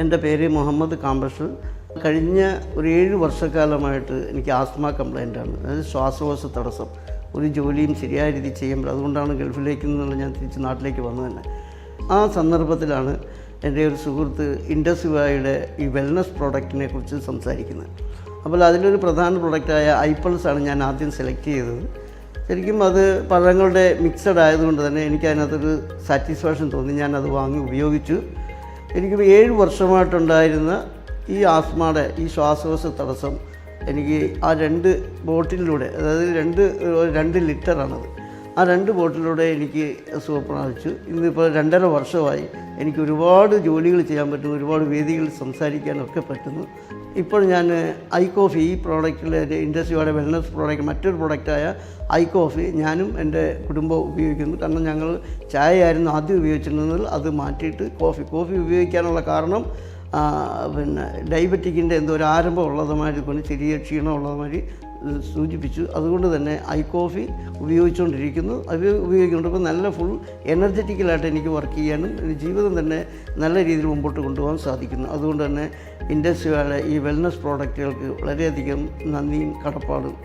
എൻ്റെ പേര് മുഹമ്മദ് കാമ്പഷ്. കഴിഞ്ഞ ഒരു 7 വർഷക്കാലമായിട്ട് എനിക്ക് ആസ്മ കംപ്ലൈൻ്റാണ്. അതായത് ശ്വാസകോശ തടസ്സം. ഒരു ജോലിയും ശരിയായ രീതിയിൽ ചെയ്യുമ്പോൾ അതുകൊണ്ടാണ് ഗൾഫിലേക്ക് നിന്നുള്ള ഞാൻ തിരിച്ച് നാട്ടിലേക്ക് വന്നത് തന്നെ. ആ സന്ദർഭത്തിലാണ് എൻ്റെ ഒരു സുഹൃത്ത് ഇൻഡസ്വായുടെ ഈ വെൽനസ് പ്രോഡക്റ്റിനെ കുറിച്ച് സംസാരിക്കുന്നത്. അപ്പോൾ അതിലൊരു പ്രധാന പ്രോഡക്റ്റായ ഐപ്പൾസാണ് ഞാൻ ആദ്യം സെലക്ട് ചെയ്തത്. ശരിക്കും അത് പഴങ്ങളുടെ മിക്സഡ് ആയതുകൊണ്ട് തന്നെ എനിക്കതിനകത്തൊരു സാറ്റിസ്ഫാക്ഷൻ തോന്നി. ഞാനത് വാങ്ങി ഉപയോഗിച്ചു. എനിക്ക് 7 വർഷമായിട്ടുണ്ടായിരുന്ന ഈ ആസ്മയുടെ ഈ ശ്വാസകോശ തടസ്സം എനിക്ക് ആ 2 ബോട്ടിലൂടെ, അതായത് 2 ലിറ്ററാണത്, ആ 2 ബോട്ടിലൂടെ എനിക്ക് സുഖം പ്രാപിച്ചു. ഇന്നിപ്പോൾ 2.5 വർഷമായി എനിക്ക് ഒരുപാട് ജോലികൾ ചെയ്യാൻ പറ്റുന്നു, ഒരുപാട് വേദികളിൽ സംസാരിക്കാനൊക്കെ പറ്റുന്നു. ഇപ്പോൾ ഞാൻ ഐകോഫി, ഈ പ്രോഡക്റ്റിലെ ഇൻഡസ്ട്രിയുടെ വെൽനസ് പ്രോഡക്റ്റ്, മറ്റൊരു പ്രോഡക്റ്റായ ഐകോഫി ഞാനും എൻ്റെ കുടുംബവും ഉപയോഗിക്കുന്നു. കാരണം ഞങ്ങൾ ചായയായിരുന്നു ആദ്യം ഉപയോഗിച്ചിരുന്നത്, അത് മാറ്റിയിട്ട് കോഫി ഉപയോഗിക്കാനുള്ള കാരണം ഡയബറ്റിക്കിൻ്റെ എന്തോ ഒരു ആരംഭം ഉള്ളതുമാതിരി കൊണ്ട് ചെറിയ ക്ഷീണം ഉള്ളതുമാതിരി സൂചിപ്പിച്ചു. അതുകൊണ്ട് തന്നെ ഐകോഫി ഉപയോഗിച്ചുകൊണ്ടിരിക്കുന്നു. അത് ഉപയോഗിക്കുന്നുണ്ട്. നല്ല ഫുൾ എനർജറ്റിക്കലായിട്ട് എനിക്ക് വർക്ക് ചെയ്യാനും ജീവിതം തന്നെ നല്ല രീതിയിൽ മുമ്പോട്ട് കൊണ്ടുപോകാൻ സാധിക്കുന്നു. അതുകൊണ്ട് തന്നെ ഇൻഡസ്ട്രിയുടെ ഈ വെൽനസ് പ്രോഡക്റ്റുകൾക്ക് വളരെയധികം നന്ദിയും കടപ്പാടും